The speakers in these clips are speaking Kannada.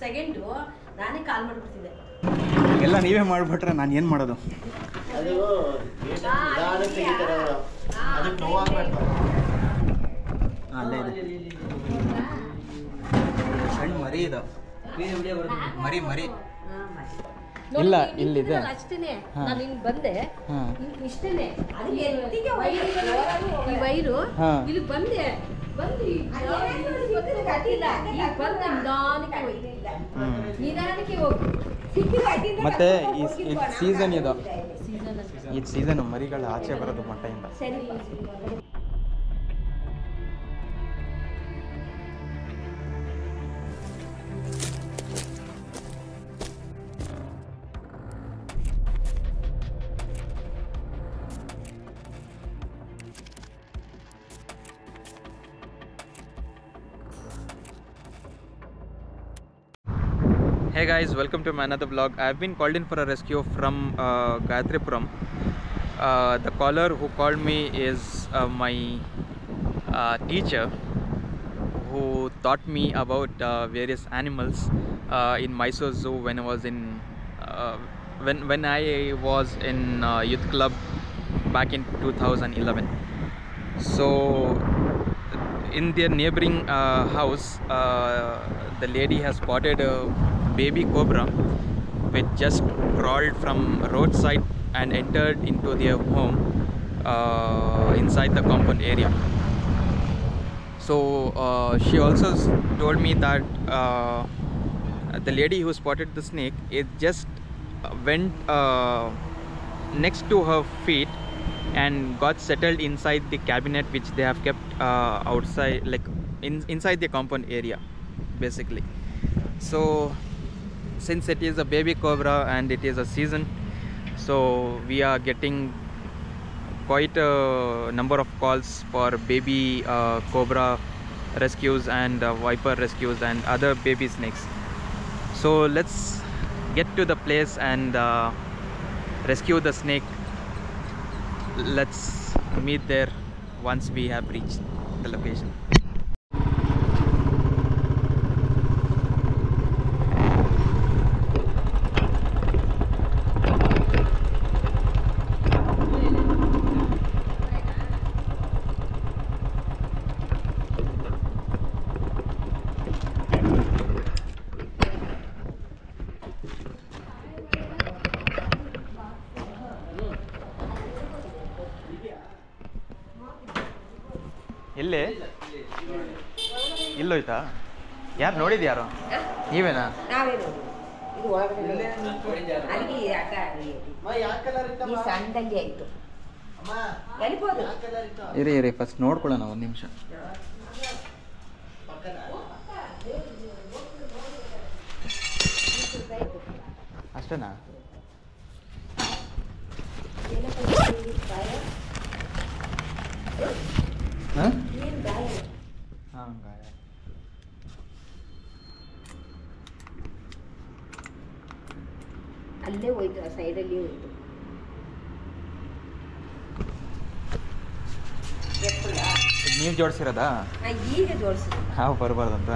ಸೆಕೆಂಡು ನಾನೇ ಕಾಲ್ ಮಾಡ್ಬಿಡ್ತಿದ್ದೆ. ಎಲ್ಲ ನೀವೇ ಮಾಡಿಬಿಟ್ರೆ ನಾನು ಏನು ಮಾಡೋದು? ಅಲ್ಲೇ ಇದೆ ಸಣ್ಣ ಮರಿ ಇದು, ಮರಿ ಮರಿ ಇಲ್ಲ ಇಲ್ಲಿದೆ ಅಷ್ಟೇನೆ. ನಾನು ಇಲ್ಲಿ ಬಂದೆ ಇಷ್ಟೇನೆ, ಈ ವೈರು ಇಲ್ಲಿ ಬಂದೆ ನಿಧಾನಕ್ಕೆ ಹೋಗಿ. ಮತ್ತೆ ಈ ಸೀಸನ್ ಇದು, ಈ ಸೀಸನ್ ಮರಿಗಳು ಆಚೆ ಬರೋದು ಮೊಟ್ಟೆಯಿಂದ. Hey guys, welcome to my another vlog. I have been called in for a rescue from Gayatripuram. The caller who called me is my teacher who taught me about various animals in Mysore Zoo when I was in when I was in youth club back in 2011. So in their neighboring house, the lady has spotted a baby cobra which just crawled from roadside and entered into their home inside the compound area. So she also told me that the lady who spotted the snake, it just went next to her feet and got settled inside the cabinet which they have kept outside, like inside the compound area basically. So since it is a baby cobra and it is a season, so we are getting quite a number of calls for baby cobra rescues and viper rescues and other baby snakes. So let's get to the place and rescue the snake. Let's meet there once we have reached the location. ಎಲ್ಲೇ ಇಲ್ಲೋಯ್ತಾ? ಯಾರು ನೋಡಿದ್ಯಾರು? ನೀವೇನಾ? ಇರಿ ಇರಿ ಫಸ್ಟ್ ನೋಡ್ಕೊಳ್ಳೋಣ ಒಂದು ನಿಮಿಷ. ಅಷ್ಟೇನಾ? ಅಲ್ಲೇ ಹೋಯ್ತು, ಆ ಸೈಡಲ್ಲಿ ಹೋಯ್ತು. ನೀವು ಜೋಡಿಸಿರೋದಾ? ಈಗ ಜೋಡಿಸಿದ ಹಾವು ಬರಬಾರ್ದಂತ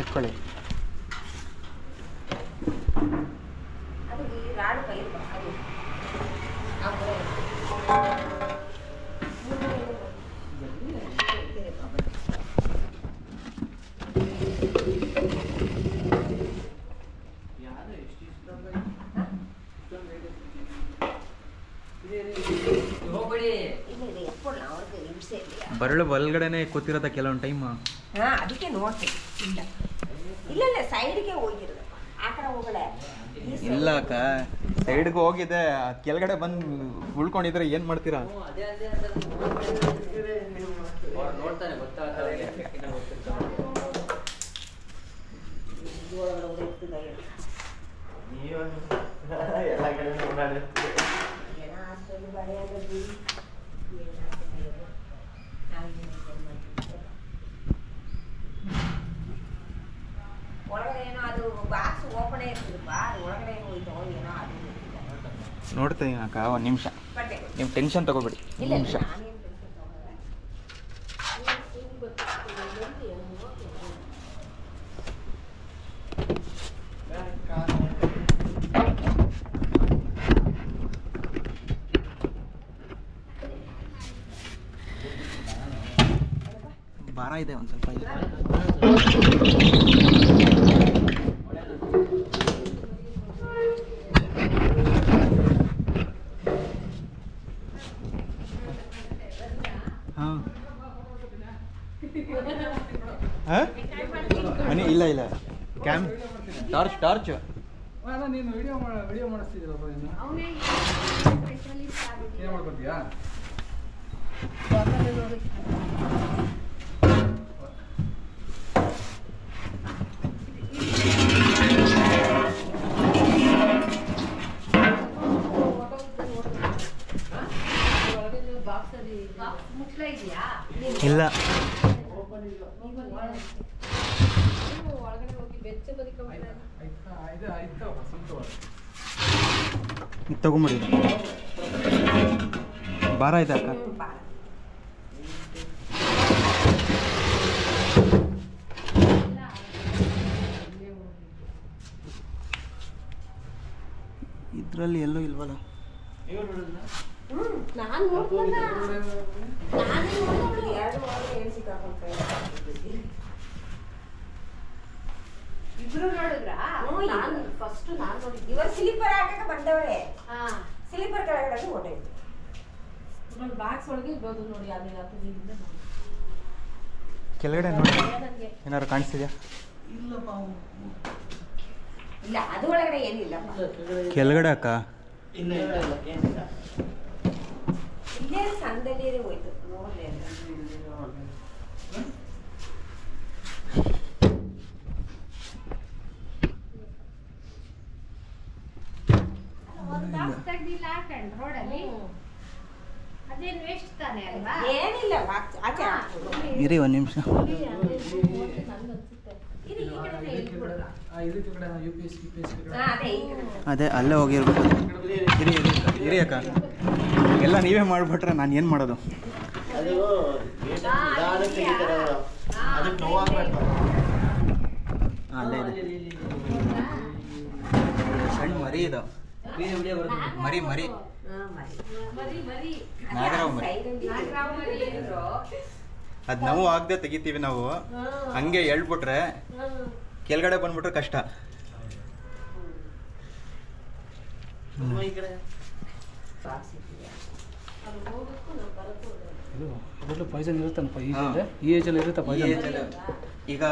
ಇಟ್ಕೊಳ್ಳಿ. ಅದು ಈ ರಾಡು ಪೈರು ಅದು ಬರಳು ಒಳಗಡೆನೆ ಕೂತಿರೋದ ಕೆಲವೊಂದು ಟೈಮ್. ಅದಕ್ಕೆ ನೋಡ್ತೀನಿ. ಇಲ್ಲ ಇಲ್ಲ ಇಲ್ಲ ಸೈಡ್ಗೆ ಹೋಗಿರೋದು, ಆ ಕಡೆ ಹೋಗಳೆ. ಇಲ್ಲ ಅಕ್ಕ, ಸೈಡ್ಗೆ ಹೋಗಿದೆ, ಕೆಳಗಡೆ ಬಂದು ಉಳ್ಕೊಂಡಿದ್ರೆ ಏನ್ ಮಾಡ್ತೀರಾ? ನೋಡ್ತೀನಿ ಅಕ್ಕ, ಒಂದು ನಿಮಿಷ, ನೀವು ಟೆನ್ಷನ್ ತಗೋಬೇಡಿ. ನಿಮಿಷ ಭಾರ ಇದೆ ಒಂದು ಸ್ವಲ್ಪ ಇದೆ. ಹಾಂ ಮನೆ ಇಲ್ಲ ಇಲ್ಲ ಕ್ಯಾಮ್ ಟಾರ್ಚ್ ನೀನು ವಿಡಿಯೋ ಮಾಡಿಸ್ತಿದ್ದೀರಪ್ಪ ನೀನು ಏನು ಮಾಡ್ಕೊತೀಯಾ? ಇಲ್ಲ ತಗೊಂಬಿಡಿ ಭಾರ ಇದೆ ಅಕ್ಕ. ಇದರಲ್ಲಿ ಎಲ್ಲೂ ಇಲ್ವಲ್ಲ. ಇಬ್ರು ನೋಡಿದ್ರಾ? ನಾನು ಫಸ್ಟ್ ನಾನು ನೋಡಿದ್ದೆ. ಇವಾಗ ಸ್ಲೀಪರ್ ಹಾಕಕ್ಕೆ ಬಂದವ್ರೆ. ಸ್ಲೀಪರ್ ಕೆಳಗಡೆ ಹೊಟ್ಟೈತೆ. ಬಾಕ್ಸ್ ಒಳಗೆ ಇರೋದು ನೋಡಿ. ಅದನ್ನ ಹಾಕಿದ್ರಿಂದ ಕೆಳಗಡೆ ನೋಡಿ ಏನಾದ್ರು ಕಾಣಿಸ್ತಿದ್ಯಾ? ಇಲ್ಲಪ್ಪ ಇಲ್ಲ, ಅದು ಒಳಗಡೆ ಏನಿಲ್ಲಪ್ಪ. ಕೆಳಗಡೆ ಅಕ್ಕ ಇಲ್ಲೇ ಸಂದಲ್ಲಿ ಹೋಯ್ತು ನೋಡ್ಲಿ ಅಂತ. ಏನಿಲ್ಲ, ಆಚೆ ಹಾಕ್ಬೋದು. ಇರಿ ಒಂದು ನಿಮಿಷ. ಅದೇ ಅಲ್ಲೇ ಹೋಗಿರ್ಬೇಕು. ಇರಿ ಇರಿ ಇರಿ ಅಕ್ಕ, ಎಲ್ಲ ನೀವೇ ಮಾಡಿಬಿಟ್ರೆ ನಾನು ಏನು ಮಾಡೋದು? ಅಲ್ಲೇ ಇದೆ ಸಣ್ಣ ಮರಿ ಇದು. ಮರಿ ಮರಿ ನಾಗರಾವ್ ಮರಿ. ಅದು ನಾವು ಆಗದೆ ತೆಗಿತೀವಿ ನಾವು. ಹಂಗೆ ಹೇಳ್ಬಿಟ್ರೆ ಕೆಳಗಡೆ ಬಂದ್ಬಿಟ್ರೆ ಕಷ್ಟ. ಅದರಲ್ಲೂ ಪಾಯ್ಸನ್ ಇರುತ್ತಪ್ಪ ಈ ಏಜಲ್ಲಿ ಇರುತ್ತೆ ಪಾಯ್ಸನ್. ಈಗ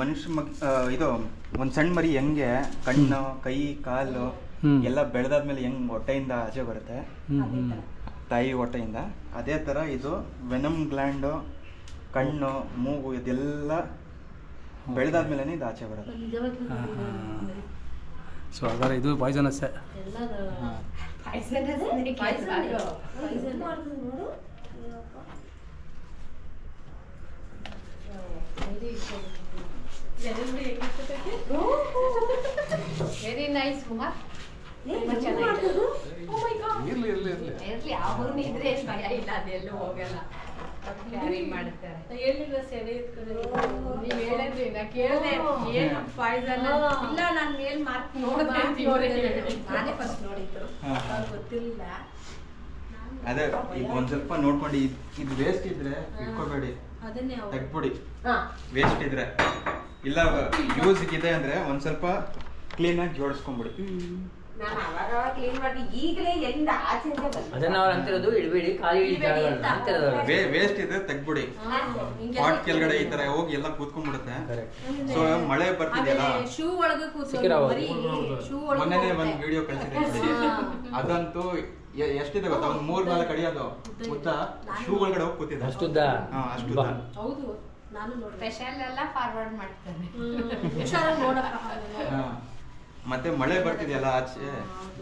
ಮನುಷ್ಯ ಇದು ಒಂದು ಸಣ್ಣ ಮರಿ ಹೆಂಗೆ ಕಣ್ಣು ಕೈ ಕಾಲು ಎಲ್ಲ ಬೆಳೆದಾದ್ಮೇಲೆ ಹೆಂಗ್ ಹೊಟ್ಟೆಯಿಂದ ಆಚೆ ಬರುತ್ತೆ ತಾಯಿ ಹೊಟ್ಟೆಯಿಂದ, ಅದೇ ಥರ ಇದು ವೆನಮ್ ಗ್ಲ್ಯಾಂಡು, ಕಣ್ಣು, ಮೂಗು ಇದೆಲ್ಲ ಬೆಳೆದಾದ್ಮೇಲೆ ಇದು ಆಚೆ ಬರುತ್ತೆ. ಸೊ ಹಾಗಾದ್ರೆ ಇದು ಪಾಯ್ಸನಸ್ಸೇ. Very nice Kumar. ಇರ್ಲಿ ಇರ್ಲಿ ಇರ್ಲಿ ಇರ್ಲಿ, ಅವ್ರು ಇದ್ರೆ ಭಯ ಇಲ್ಲ, ಅದೆಲ್ಲೂ ಹೋಗಲ್ಲ. ಕ್ಯಾರಿ ಮಾಡ್ತಾರೆ. ನೀವ್ ಹೇಳಿದ್ರಿ, ನಾ ಕೇಳ್ದೆ ಏನು ಪಾಯ್ಸನ್ ಇಲ್ಲ. ನಾನು ಮೇಲ್ ಮಾರ್ಕ್ ನಾನೇ ಫಸ್ಟ್ ನೋಡಿದ್ರು, ಗೊತ್ತಿಲ್ಲ. ಅದೇ ಈಗ ಒಂದ್ ಸ್ವಲ್ಪ ನೋಡ್ಕೊಂಡು ಇದು ವೇಸ್ಟ್ ಇದ್ರೆ ಇಟ್ಕೋಬೇಡಿ, ತೆಗ್ಬಿಡಿ. ವೇಸ್ಟ್ ಇದ್ರೆ ಇಲ್ಲ ಯೂಸ್ ಇದೆ ಅಂದ್ರೆ ಒಂದ್ ಸ್ವಲ್ಪ ಕ್ಲೀನ್ ಆಗಿ ಜೋಡಿಸ್ಕೊಂಡ್ಬಿಡಿ. ನಾನು ಅವಾಗ ಕ್ಲೀನ್ ಮಾಡಿ ಈಗಲೇ ಎಲ್ಲಿಂದ ಆಚೆಯಿಂದ ಬಂದೆ. ಅದನ್ನ ಅವ್ರು ಅಂತಿರೋದು ಇಡಬೇಡಿ, ಖಾಲಿ ವೇಸ್ಟ್ ಇದ್ರೆ ತೆಗ್ಬಿಡಿ. ಪಾಟ್ ಕೆಳಗಡೆ ಈ ತರ ಹೋಗಿ ಎಲ್ಲ ಕೂತ್ಕೊಂಡ್ಬಿಡುತ್ತೆ. ಸೊ ಮಳೆ ಬರ್ತಿದೆಯಲ್ಲ, ಶೂ ಒಳಗೆ ಮೊನ್ನೆ ಒಂದ್ ವಿಡಿಯೋ ಕಳ್ಸಿದ್ದೆ, ಅದಂತೂ ಎಷ್ಟಿದೆ ಗೊತ್ತಾ? ಒಂದ್ 3-4 ಅಡಿ ಅದು ಉದ್ದ ಶೂ ಒಳಗಡೆ ಹೋಗಿ ಕೂತಿದೆ. ಅಷ್ಟುದ್ದ? ಅಷ್ಟುದ್ದ. ಹೌದು, ನಾನು ಸ್ಪೆಷಲ್ ಎಲ್ಲ ಫಾರ್ವರ್ಡ್ ಮಾಡ್ತೇನೆ. ಮತ್ತೆ ಮಳೆ ಬರ್ತಿದೆಯಲ್ಲ ಆಚೆ,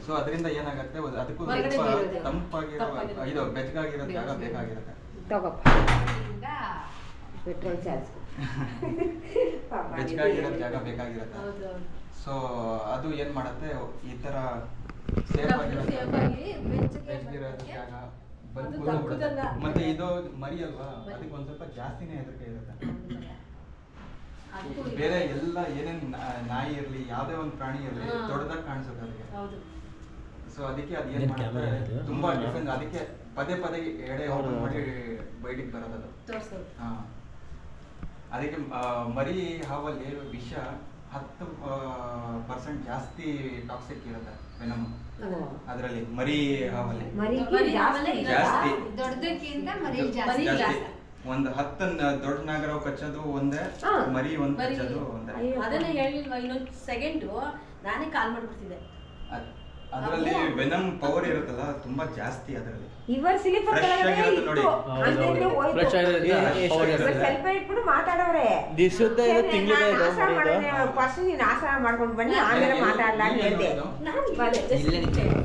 ಸೊ ಅದರಿಂದ ಏನಾಗುತ್ತೆ, ಅದಕ್ಕೂ ಸ್ವಲ್ಪ ತಂಪಾಗಿರೋ ಇದು ಬೆಚ್ಚಗಾಗಿರೋ ಜಾಗ ಬೇಕಾಗಿರುತ್ತೆ. ಪೆಟ್ರೋಲ್ ಚಾರ್ಜ್ ಬೆಚ್ಚಗಾಗಿರೋ ಜಾಗ ಬೇಕಾಗಿರುತ್ತೆ. ಸೊ ಅದು ಏನ್ ಮಾಡುತ್ತೆ, ಈ ತರ ಸೇಫ್ ಆಗಿರೋ ಬೆಚ್ಚಗಿರೋ ಜಾಗ ಬಂದು ಕೂತ್ಕೊಂಡ್ಬಿಡುತ್ತೆ. ಮತ್ತೆ ಇದು ಮರಿ ಅಲ್ವಾ, ಅದಕ್ಕೆ ಒಂದ್ ಸ್ವಲ್ಪ ಜಾಸ್ತಿನೇ ಹೆದರಿಕೆ ಇರುತ್ತೆ. ಬೇರೆ ಎಲ್ಲ ಏನೇನ್ ನಾಯಿ ಇರ್ಲಿ ಯಾವ್ದೇ ಒಂದು ಪ್ರಾಣಿ ಇರ್ಲಿ ದೊಡ್ಡದಾಗಿ ಕಾಣಿಸುತ್ತೆ ಅದಕ್ಕೆ. ಸೊ ಅದಕ್ಕೆ ಅದೇನ್ ಮಾಡ್ತಾರೆ ತುಂಬಾ ಡಿಫೆನ್ಸ್, ಅದಕ್ಕೆ ಪದೇ ಪದೇ ಎಡೆ ಓಪನ್ ಮಾಡಿ ಬೈಟಿಗೆ ಬರೋದು. ಹಾ, ಅದಕ್ಕೆ ಮರಿ ಹಾವಲ್ಲಿ ವಿಷ 10% ಜಾಸ್ತಿ ಟಾಕ್ಸಿಕ್ ಇರುತ್ತೆ ವೆನಮ್ ಅದರಲ್ಲಿ. ಮರಿ ಹಾವಲ್ಲಿ ಜಾಸ್ತಿ, ದೊಡ್ಡದಕ್ಕಿಂತ ಮರಿ ಜಾಸ್ತಿ. ಜಾಸ್ತಿ. ಒಂದು 10 ದೊಡ್ಡ ನಾಗರಾವ್ ಕಚ್ಚೋದು ಒಂದೇ, ಮರಿ ಒಂದ್ ಕಚ್ಚೋದು ಒಂದೇ. ಅದನ್ನೇ ಹೇಳಿಲ್ವಾ, ಇನ್ನೊಂದು ಸೆಕೆಂಡ್ ನಾನೇ ಕಾಲ್ ಮಾಡ್ಬಿಡ್ತಿದ್ದೆ. ಅದರಲ್ಲಿ ವೆನಮ್ ಪವರ್ ಇರುತ್ತಲ್ಲ ತುಂಬಾ ಜಾಸ್ತಿ ಅದರಲ್ಲಿ. ಇವರು ಸ್ಲೀಪರ್ ನೋಡಿ ಸ್ವಲ್ಪ ಇಟ್ಬಿಟ್ಟು ಮಾತಾಡೋರೆ. ಫಸ್ಟ್ ನೀನು ಆಸನ ಮಾಡ್ಕೊಂಡು ಬನ್ನಿ, ಆಮೇಲೆ ಮಾತಾಡಲ್ಲ ಅಂತ ಹೇಳ್ದೆ.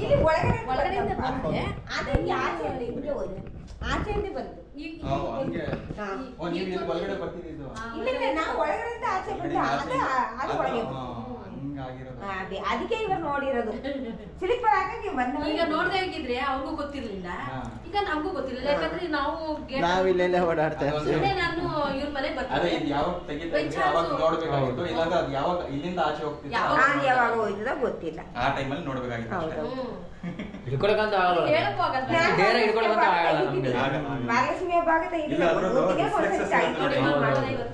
ಇಲ್ಲಿ ಒಳಗಡೆಯಿಂದ ಬಂದೆ, ಅದಕ್ಕೆ ಆಚೆಯಿಂದ ಇಬ್ರು ಹೋಯ್ತು, ಆಚೆಯಿಂದ ಬಂತು. ಒಳಗಡೆ ಬರ್ತಿದ್ದು ಇಲ್ಲ, ನಾವು ಒಳಗಡೆಯಿಂದ ಆಚೆ ಬಂದು ಅದು ಒಳಗೆ ಅದಕ್ಕೆ ಇವರು ನೋಡಿರೋದು ಸ್ಲೀಪರ್ ಹಾಕಿ ಬಂದ. ಈಗ ನೋಡ್ದೆ ಹೇಗಿದ್ರೆ ಅವ್ರಿಗೂ ಗೊತ್ತಿರ್ಲಿಲ್ಲ, ಈಗ ನಮಗೂ ಗೊತ್ತಿರಲಿಲ್ಲ. ಯಾಕಂದ್ರೆ ನಾವು ನಾವಿಲ್ಲೆಲ್ಲ ಓಡಾಡ್ತೇವೆ. ನಾನು ಇವ್ರ ಮನೆಗೆ ಬರ್ತೀನಿ. ನೋಡ್ಬೇಕಾಗಿತ್ತು, ಇಲ್ಲಾಂದ್ರೆ ಅದು ಯಾವಾಗ ಇಲ್ಲಿಂದ ಆಚೆ ಹೋಗ್ತಿತ್ತು ಯಾವಾಗ ಹೋಯ್ತದ ಗೊತ್ತಿಲ್ಲ. ಆ ಟೈಮಲ್ಲಿ ನೋಡ್ಬೇಕಾಗಿತ್ತು. ಹಿಡ್ಕೊಳಕಂತ ಆಗಲ್ಲ, ಬೇರೆ ಹಿಡ್ಕೊಳಕಂತ ಆಗಲ್ಲ ನಮ್ಗೆ. ಮಹಾಲಕ್ಷ್ಮಿ ಭಾಗದ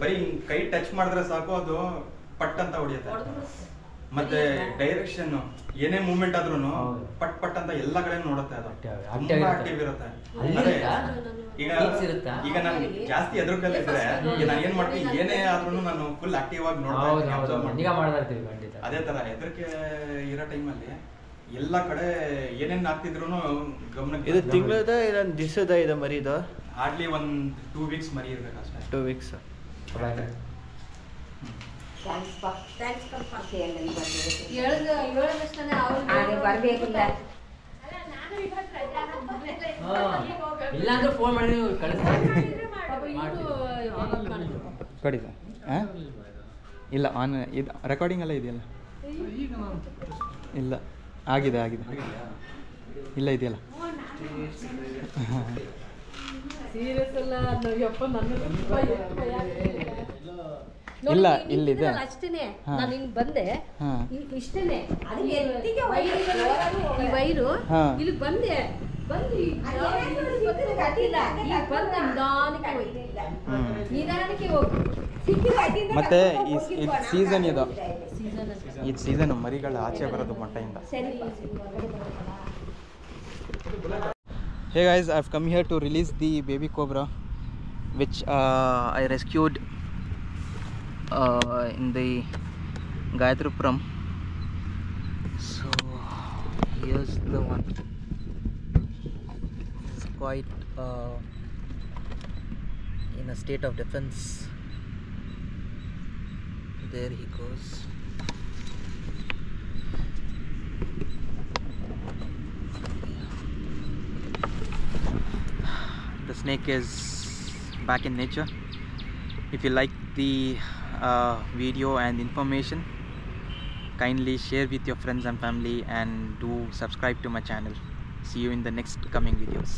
ಬರೀ ಕೈ ಟಚ್ ಮಾಡಿದ್ರೆ ಸಾಕು, ಅದು ಪಟ್ ಅಂತ ಹೊಡಿಯುತ್ತೆ. ಮತ್ತೆ ಡೈರೆಕ್ಷನ್ ಏನೇ ಮೂವ್ಮೆಂಟ್ ಆದ್ರೂ ಪಟ್ ಪಟ್ ಅಂತ ಎಲ್ಲಾ ಕಡೆ ನೋಡುತ್ತೆ. ಅದು ತುಂಬಾ ಆಕ್ಟಿವ್ ಇರುತ್ತೆ. ಈಗ ನಾನು ಜಾಸ್ತಿ ಎದುರುಕಲ್ಲ ಇದ್ರೆ ನಾನು ಏನ್ ಮಾಡ್ತೀನಿ, ಏನೇ ಆದ್ರೂ ನಾನು ಫುಲ್ ಆಕ್ಟಿವ್ ಆಗಿ ನೋಡ್ತೀನಿ. ಅದೇ ತರ ಹೆದರಿಕೆ ಇರೋ ಟೈಮಲ್ಲಿ ಎಲ್ಲಾ ಕಡೆ ಏನೇನ್ ಆಗ್ತಿದ್ರು ಗಮನಕ್ಕೆ. ಇದು ತಿಂಗಳದ ಇಲ್ಲ ದಿವಸದ ಇದು ಮರಿ? ಇದು ಹಾರ್ಡ್ಲಿ 2 weeks ಮರಿ ಇರ್ಬೇಕು ಅಷ್ಟೇ. 2 weeks. ಬರ್ಬೇಕಿಲ್ಲ. ಇಲ್ಲಾಂದ್ರೆ ಫೋನ್ ಮಾಡಿ ಕೊಡಿ ಸರ್. ಇಲ್ಲ ಆನ್ ಇದು ರೆಕಾರ್ಡಿಂಗ್ ಎಲ್ಲ ಇದೆಯಲ್ಲ? ಇಲ್ಲ, ಆಗಿದೆ ಆಗಿದೆ. ಇಲ್ಲ ಇದೆಯಲ್ಲ? ಸೀರಿಯಸ್ ಅಲ್ಲ ಯಪ್ಪ, ಇಲ್ಲ ಇಲ್ಲಿದೆ ಅಷ್ಟೇನೆ. ನಾನು ಹಿಂಗ್ ಬಂದೆ, ಇಷ್ಟೇನೆ ಈ ವೈರು ಇಲ್ಲಿ ಬಂದೆ, ಬಂದು ನಿಧಾನಕ್ಕೆ ಹೋಗಿ. ಮತ್ತೆ ಈ ಸೀಸನ್ ಇದು, ಈ ಸೀಸನ್ ಮರಿಗಳ ಆಚೆ ಬರೋದು ಮೊಟ್ಟೆಯಿಂದ. Hey guys, I've come here to release the baby cobra which I rescued in the Gayatripuram. So here's the one. It's quite in a state of defense. There he goes. The snake is back in nature. If you like the video and information, kindly share with your friends and family and do subscribe to my channel. See you in the next coming videos.